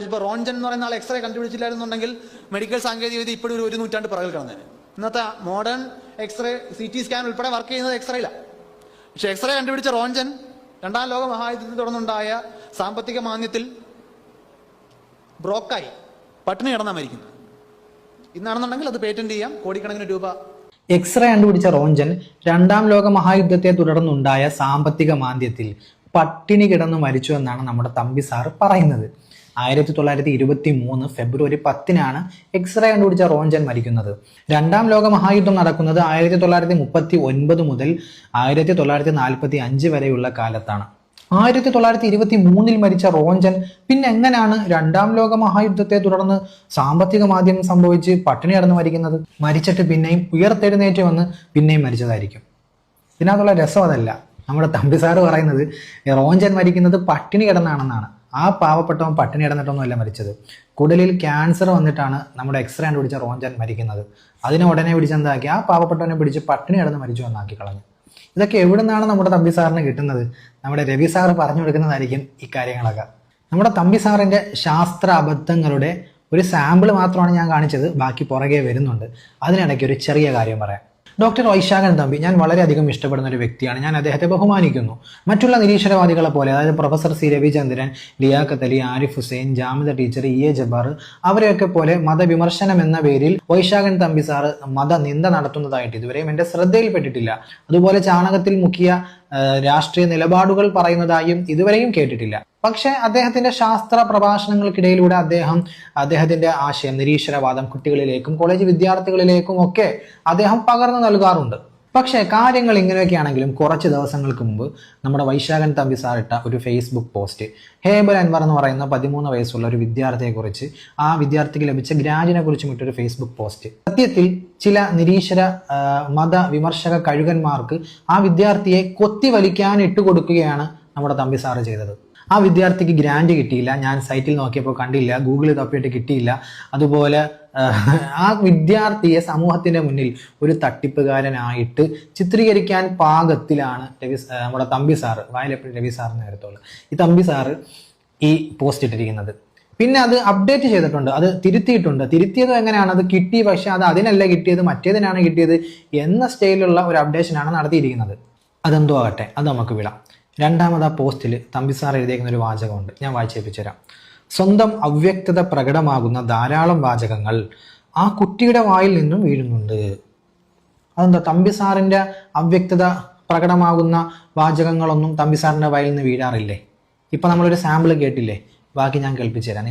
ഇപ്പോൾ റോൺജൻ എന്ന് പറയുന്ന ആൾ എക്സ്റേ കണ്ടുപിടിച്ചില്ലായിരുന്നുണ്ടെങ്കിൽ മെഡിക്കൽ സാങ്കേതികവിദ്യ ഇപ്പോഴും ഒരു നൂറ്റാണ്ട് പിറകിൽ കിടന്നേനെ. ഇന്നത്തെ മോഡേൺ എക്സ്റേ CT സ്കാൻ ഉൾപ്പെടെ വർക്ക് ചെയ്യുന്നത് എക്സ്റേയിലാണ്. പക്ഷെ എക്സ്റേ കണ്ടുപിടിച്ച റോൺജൻ രണ്ടാം ലോക മഹായുദ്ധത്തിൽ തുടർന്നുണ്ടായ സാമ്പത്തിക മാന്ദ്യത്തിൽ ബ്രോക്കായി പട്ടിണി കിടന്നാ മരിക്കുന്നത്. ഇന്നാണെന്നുണ്ടെങ്കിൽ അത് പേറ്റന്റ് ചെയ്യാം, കോടിക്കണക്കിന് രൂപ. എക്സ്റേ കണ്ടുപിടിച്ച റോൺജൻ രണ്ടാം ലോക മഹായുദ്ധത്തെ തുടർന്നുണ്ടായ സാമ്പത്തിക മാന്ദ്യത്തിൽ പട്ടിണി കിടന്നു മരിച്ചു എന്നാണ് നമ്മുടെ തമ്പി സാർ പറയുന്നത്. 1923 ഫെബ്രുവരി 10 എക്സ്റേ കണ്ടുപിടിച്ച റോൺജൻ മരിക്കുന്നത്. രണ്ടാം ലോക മഹായുദ്ധം നടക്കുന്നത് 1939 മുതൽ 1945 വരെയുള്ള കാലത്താണ്. 1923 മരിച്ച റോൺജൻ പിന്നെ എങ്ങനെയാണ് രണ്ടാം ലോക മഹായുദ്ധത്തെ തുടർന്ന് സാമ്പത്തിക മാന്ദ്യം സംഭവിച്ച് പട്ടിണി കിടന്ന് മരിക്കുന്നത്? മരിച്ചിട്ട് പിന്നെയും ഉയർത്തെഴുന്നേറ്റ് വന്ന് പിന്നെയും മരിച്ചതായിരിക്കും. ഇതിനകത്തുള്ള രസം അതല്ല. നമ്മുടെ തമ്പി സാറ് പറയുന്നത് റോൺജൻ മരിക്കുന്നത് പട്ടിണി കിടന്നാണെന്നാണ്. ആ പാവപ്പെട്ടവൻ പട്ടിണി കിടന്നിട്ടൊന്നുമല്ല മരിച്ചത്. കുടലിൽ ക്യാൻസർ വന്നിട്ടാണ് നമ്മുടെ എക്സ്റേ കണ്ടുപിടിച്ച റോൺജൻ മരിക്കുന്നത്. അതിനെ ഉടനെ പിടിച്ചെന്താക്കി ആ പാവപ്പെട്ടവനെ പിടിച്ച് പട്ടിണി കിടന്ന് മരിച്ചു എന്നാക്കി കളഞ്ഞു. ഇതൊക്കെ എവിടെ നിന്നാണ് നമ്മുടെ തമ്പി സാറിന് കിട്ടുന്നത്? നമ്മുടെ രവി സാറ് പറഞ്ഞു കൊടുക്കുന്നതായിരിക്കും ഈ കാര്യങ്ങളൊക്കെ. നമ്മുടെ തമ്പി സാറിൻ്റെ ശാസ്ത്ര അബദ്ധങ്ങളുടെ ഒരു സാമ്പിൾ മാത്രമാണ് ഞാൻ കാണിച്ചത്. ബാക്കി പുറകെ വരുന്നുണ്ട്. അതിനിടയ്ക്ക് ഒരു ചെറിയ കാര്യം പറയാം. ഡോക്ടർ വൈശാഖൻ തമ്പി ഞാൻ വളരെയധികം ഇഷ്ടപ്പെടുന്ന ഒരു വ്യക്തിയാണ്. ഞാൻ അദ്ദേഹത്തെ ബഹുമാനിക്കുന്നു. മറ്റുള്ള നിരീശ്വരവാദികളെ പോലെ, അതായത് professor C Ravichandran, Liyaqat Ali, Arif Hussain, Jamida teacher, EA Jabbar, അവരെയൊക്കെ പോലെ മതവിമർശനം എന്ന പേരിൽ വൈശാഖൻ തമ്പി സാറ് മതനിന്ദ നടത്തുന്നതായിട്ട് ഇതുവരെയും എൻ്റെ ശ്രദ്ധയിൽപ്പെട്ടിട്ടില്ല. അതുപോലെ ചാണകത്തിൽ മുക്കിയ രാഷ്ട്രീയ നിലപാടുകൾ പറയുന്നതായും ഇതുവരെയും കേട്ടിട്ടില്ല. പക്ഷെ അദ്ദേഹത്തിന്റെ ശാസ്ത്ര പ്രഭാഷണങ്ങൾക്കിടയിലൂടെ അദ്ദേഹത്തിന്റെ ആശയം, നിരീശ്വരവാദം കുട്ടികളിലേക്കും കോളേജ് വിദ്യാർത്ഥികളിലേക്കും ഒക്കെ അദ്ദേഹം പകർന്നു നൽകാറുണ്ട്. പക്ഷെ കാര്യങ്ങൾ ഇങ്ങനെയൊക്കെയാണെങ്കിലും കുറച്ച് ദിവസങ്ങൾക്ക് മുമ്പ് നമ്മുടെ വൈശാഖൻ തമ്പി സാർ ഇട്ട ഒരു ഫേസ്ബുക്ക് പോസ്റ്റ്, ഹേബൽ അൻവർ എന്ന് പറയുന്ന 13 വയസ്സുള്ള ഒരു വിദ്യാർത്ഥിയെക്കുറിച്ച്, ആ വിദ്യാർത്ഥിക്ക് ലഭിച്ച ഗ്രാജിനെ കുറിച്ചും ഇട്ടൊരു ഫേസ്ബുക്ക് പോസ്റ്റ്. സത്യത്തിൽ ചില നിരീശ്വര മത വിമർശക കഴുകന്മാർക്ക് ആ വിദ്യാർത്ഥിയെ കൊത്തി വലിക്കാൻ ഇട്ടുകൊടുക്കുകയാണ് നമ്മുടെ തമ്പി സാറ് ചെയ്തത്. ആ വിദ്യാർത്ഥിക്ക് ഗ്രാൻഡ് കിട്ടിയില്ല. ഞാൻ സൈറ്റിൽ നോക്കിയപ്പോൾ കണ്ടില്ല, ഗൂഗിളിൽ തപ്പിയിട്ട് കിട്ടിയില്ല. അതുപോലെ ആ വിദ്യാർത്ഥിയെ സമൂഹത്തിന്റെ മുന്നിൽ ഒരു തട്ടിപ്പുകാരനായിട്ട് ചിത്രീകരിക്കാൻ പാകത്തിലാണ് നമ്മുടെ തമ്പി സാറ്, വായിലെപ്പോഴും രവി സാറിന് നേരത്തുള്ളൂ, ഈ തമ്പി സാറ് ഈ പോസ്റ്റ് ഇട്ടിരിക്കുന്നത്. പിന്നെ അത് അപ്ഡേറ്റ് ചെയ്തിട്ടുണ്ട്, അത് തിരുത്തിയിട്ടുണ്ട്. തിരുത്തിയത് എങ്ങനെയാണ്? അത് കിട്ടി, പക്ഷെ അത് അതിനല്ല കിട്ടിയത്, മറ്റേതിനാണ് കിട്ടിയത് എന്ന സ്റ്റൈലിലുള്ള ഒരു അപ്ഡേഷനാണ് നടത്തിയിരിക്കുന്നത്. അതെന്തോ ആകട്ടെ, അത് നമുക്ക് വിടാം. രണ്ടാമത് ആ പോസ്റ്റിൽ തമ്പി സാർ എഴുതിയിരിക്കുന്ന ഒരു വാചകമുണ്ട്, ഞാൻ വായിച്ചേൽപ്പിച്ചു തരാം. സ്വന്തം അവ്യക്തത പ്രകടമാകുന്ന ധാരാളം വാചകങ്ങൾ ആ കുട്ടിയുടെ വായിൽ നിന്നും വീഴുന്നുണ്ട്. അതെന്താ? തമ്പി സാറിന്റെ അവ്യക്തത പ്രകടമാകുന്ന വാചകങ്ങളൊന്നും തമ്പി സാറിന്റെ വായിൽ നിന്ന് വീഴാറില്ലേ? ഇപ്പൊ നമ്മളൊരു സാമ്പിൾ കേട്ടില്ലേ? ബാക്കി ഞാൻ കേൾപ്പിച്ചു തരാം.